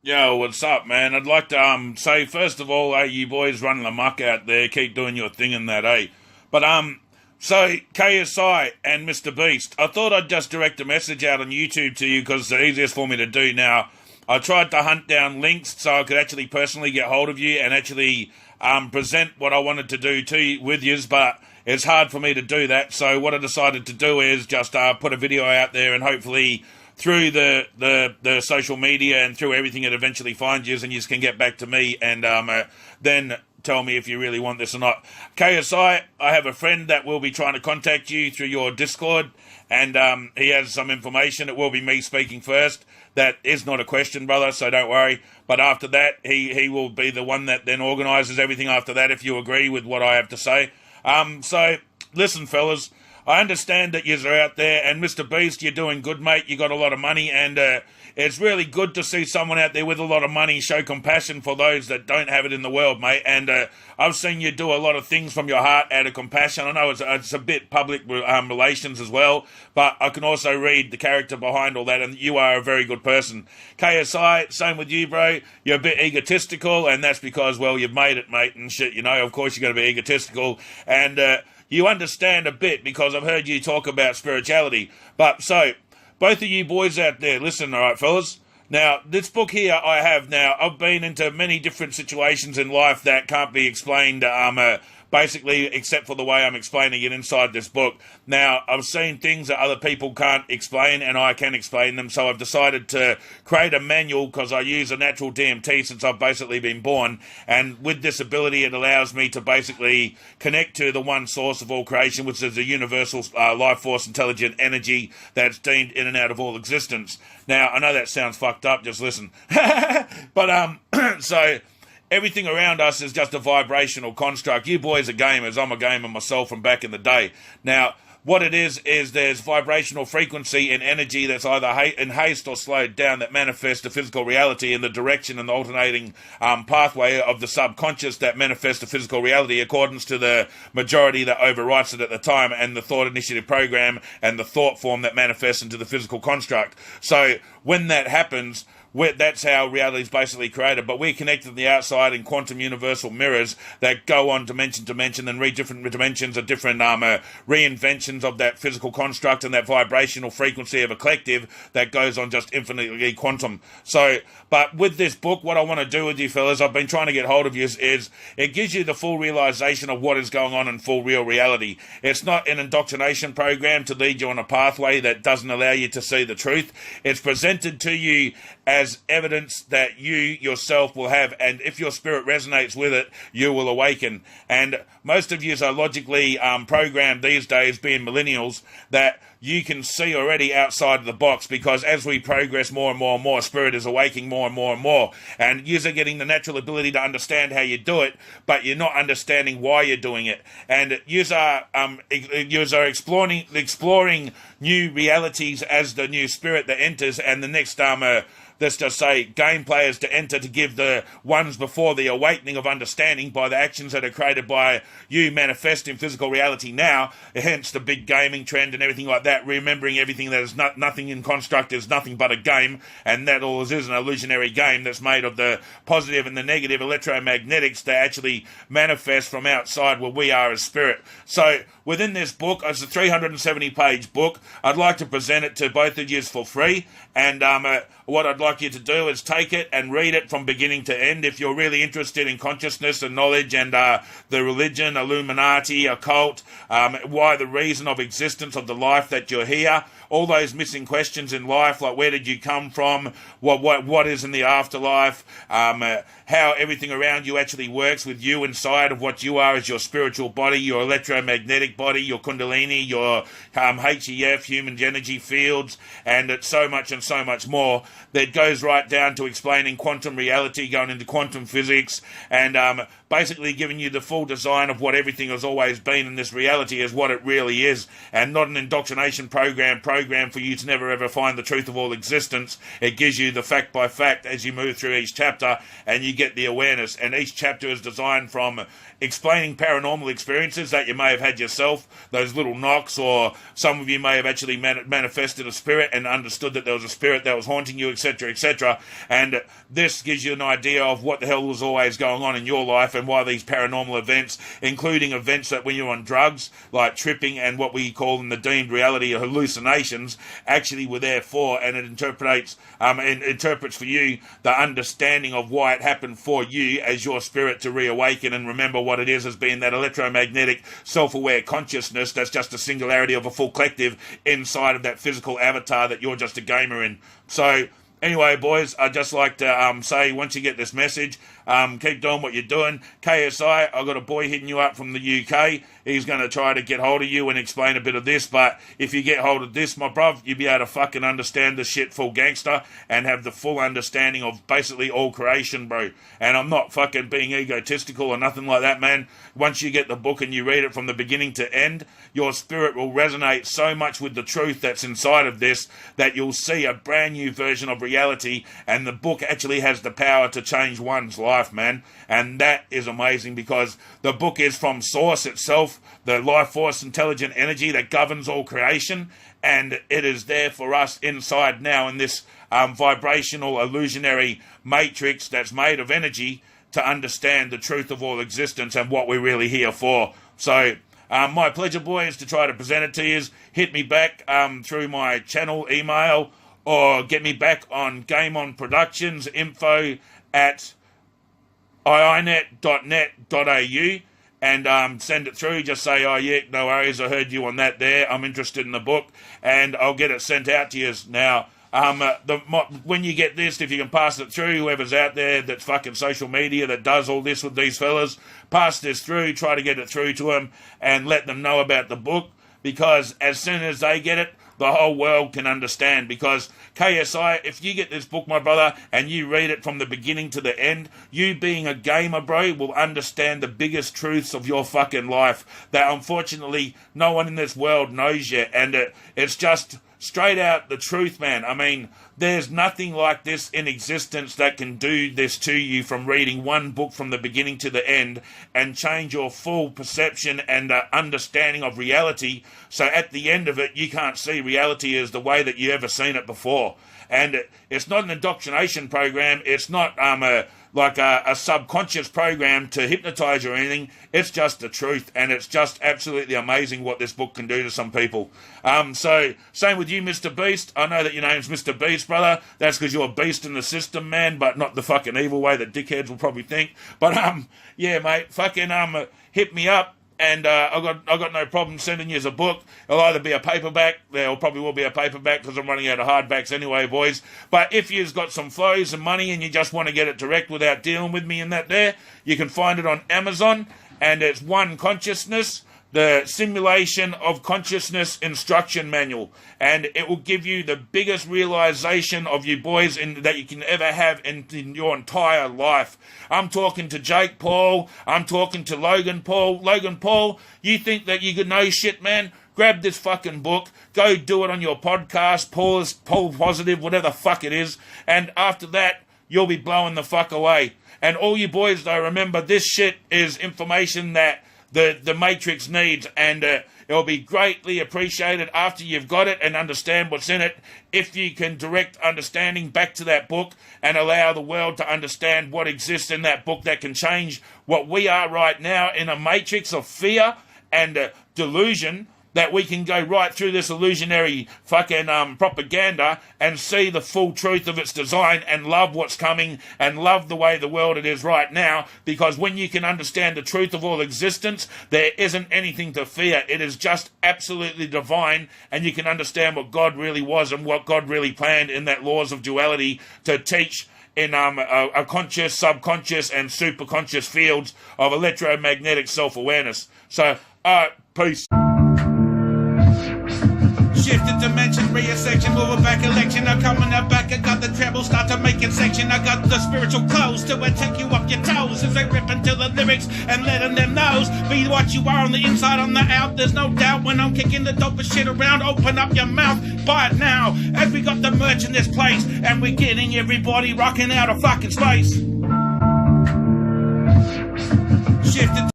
Yo, what's up, man? I'd like to say first of all, hey, you boys running amok out there, keep doing your thing in that, eh? But so K.S.I and Mr. Beast, I thought I'd just direct a message out on YouTube to you because it's the easiest for me to do now. I tried to hunt down links so I could actually personally get hold of you and actually present what I wanted to do to you with yous, but it's hard for me to do that. So what I decided to do is just put a video out there and hopefully through the social media and through everything it eventually finds you and you can get back to me and then tell me if you really want this or not. KSI, I have a friend that will be trying to contact you through your Discord and he has some information. It will be me speaking first. That is not a question, brother, so don't worry. But after that, he will be the one that then organises everything after that if you agree with what I have to say. So, listen, fellas, I understand that yous are out there, and Mr. Beast, you're doing good, mate. You got a lot of money, and it's really good to see someone out there with a lot of money show compassion for those that don't have it in the world, mate. And I've seen you do a lot of things from your heart out of compassion. I know it's a bit public relations as well, but I can also read the character behind all that, and you are a very good person. KSI, same with you, bro. You're a bit egotistical, and that's because, well, you've made it, mate, and shit, you know. Of course, you're going to be egotistical, and you understand a bit because I've heard you talk about spirituality. But so, both of you boys out there, listen, all right, fellas. Now, this book here I have now, I've been into many different situations in life that can't be explained basically except for the way I'm explaining it inside this book. Now, I've seen things that other people can't explain and I can explain them, so I've decided to create a manual because I use a natural DMT since I've basically been born, and with this ability it allows me to basically connect to the one source of all creation, which is a universal life force intelligent energy that's deemed in and out of all existence. Now, I know that sounds fucked up, just listen. But, so everything around us is just a vibrational construct. You boys are gamers. I'm a gamer myself from back in the day. Now, what it is there's vibrational frequency and energy that's either in haste or slowed down that manifests the physical reality in the direction and the alternating pathway of the subconscious that manifests the physical reality according to the majority that overwrites it at the time and the thought initiative program and the thought form that manifests into the physical construct. So when that happens, that's how reality is basically created. But we're connected to the outside in quantum universal mirrors that go on dimension to dimension and read different dimensions of different reinventions of that physical construct and that vibrational frequency of a collective that goes on just infinitely quantum. So, but with this book, what I want to do with you fellas, I've been trying to get hold of you, is it gives you the full realization of what is going on in full real reality. It's not an indoctrination program to lead you on a pathway that doesn't allow you to see the truth. It's presented to you as evidence that you yourself will have, and if your spirit resonates with it, you will awaken. And most of you are logically programmed these days, being millennials, that you can see already outside of the box, because as we progress more and more and more, spirit is awaking more and more and more, and you are getting the natural ability to understand how you do it, but you're not understanding why you're doing it. And you are exploring new realities as the new spirit that enters, and the next let's just say, game players to enter to give the ones before the awakening of understanding by the actions that are created by you manifest in physical reality now, hence the big gaming trend and everything like that, remembering everything that is nothing in construct is nothing but a game, and that all is an illusionary game that's made of the positive and the negative electromagnetics that actually manifest from outside where we are as spirit. So within this book, it's a 370-page book. I'd like to present it to both of you for free, and what I'd like you to do is take it and read it from beginning to end. If you're really interested in consciousness and knowledge and the religion, Illuminati, occult, why the reason of existence of the life that you're here, all those missing questions in life, like where did you come from, what is in the afterlife, how everything around you actually works with you inside of what you are as your spiritual body, your electromagnetic body, your kundalini, your HEF, human energy fields, and it's so much and so much more that goes right down to explaining quantum reality, going into quantum physics, and basically giving you the full design of what everything has always been in this reality is what it really is, and not an indoctrination program for you to never ever find the truth of all existence. It gives you the fact by fact as you move through each chapter, and you get the awareness, and each chapter is designed from explaining paranormal experiences that you may have had yourself, those little knocks, or some of you may have actually manifested a spirit and understood that there was a spirit that was haunting you you, etc., etc. And this gives you an idea of what the hell was always going on in your life and why these paranormal events, including events that when you're on drugs, like tripping and what we call in the deemed reality hallucinations, actually were there for, and it interprets for you the understanding of why it happened for you as your spirit to reawaken and remember what it is as being that electromagnetic self-aware consciousness that's just a singularity of a full collective inside of that physical avatar that you're just a gamer in. So anyway, boys, I'd just like to say, once you get this message, keep doing what you're doing. K.S.I, I've got a boy hitting you up from the UK. He's going to try to get hold of you and explain a bit of this, but if you get hold of this, my bruv, you'll be able to fucking understand the shit full gangster and have the full understanding of basically all creation, bro. And I'm not fucking being egotistical or nothing like that, man. Once you get the book and you read it from the beginning to end, your spirit will resonate so much with the truth that's inside of this that you'll see a brand new version of reality, and the book actually has the power to change one's life, man. And that is amazing because the book is from Source itself, the life force, intelligent energy that governs all creation, and it is there for us inside now in this vibrational illusionary matrix that's made of energy to understand the truth of all existence and what we're really here for. So my pleasure, boys, to try to present it to you. Hit me back through my channel email, or get me back on Game On Productions, info at iinet.net.au, and send it through. Just say, oh yeah, no worries, I heard you on that there, I'm interested in the book, and I'll get it sent out to you. Now, when you get this, if you can pass it through, whoever's out there that's fucking social media that does all this with these fellas, pass this through, try to get it through to them, and let them know about the book, because as soon as they get it, the whole world can understand. Because K.S.I, if you get this book, my brother, and you read it from the beginning to the end, you being a gamer, bro, will understand the biggest truths of your fucking life that unfortunately no one in this world knows yet. And it's just straight out the truth, man. I mean, there's nothing like this in existence that can do this to you, from reading one book from the beginning to the end and change your full perception and understanding of reality. So at the end of it, you can't see reality as the way that you ever seen it before. And it's not an indoctrination program. It's not a subconscious program to hypnotize you or anything. It's just the truth, and it's just absolutely amazing what this book can do to some people. So same with you, Mr. Beast. I know that your name's Mr. Beast, brother. That's because you're a beast in the system, man, but not the fucking evil way that dickheads will probably think. But yeah, mate, fucking hit me up. And I got no problem sending you a book. It'll either be a paperback. There probably will be a paperback because I'm running out of hardbacks anyway, boys. But if you've got some flows and money and you just want to get it direct without dealing with me and that there, you can find it on Amazon. And it's One Consciousness, the Simulation of Consciousness Instruction Manual. And it will give you the biggest realization of you boys that you can ever have in your entire life. I'm talking to Jake Paul. I'm talking to Logan Paul. Logan Paul, you think that you could know shit, man? Grab this fucking book. Go do it on your podcast, Paul Positive, whatever the fuck it is. And after that, you'll be blowing the fuck away. And all you boys, though, remember, this shit is information that the Matrix needs, and it'll be greatly appreciated after you've got it and understand what's in it, if you can direct understanding back to that book and allow the world to understand what exists in that book that can change what we are right now in a matrix of fear and delusion, that we can go right through this illusionary fucking propaganda and see the full truth of its design and love what's coming and love the way the world it is right now. Because when you can understand the truth of all existence, there isn't anything to fear. It is just absolutely divine, and you can understand what God really was and what God really planned in that laws of duality to teach in a conscious, subconscious, and superconscious fields of electromagnetic self-awareness. So, peace. Shifted dimension, rear section, moving back election. I'm coming up back, I got the treble, start to make it section. I got the spiritual clothes to take you off your toes as they rip into the lyrics and letting them know. Be what you are on the inside, on the out. There's no doubt when I'm kicking the dopest shit around. Open up your mouth, buy it now. As we got the merch in this place, and we're getting everybody rocking out of fucking space. Shifted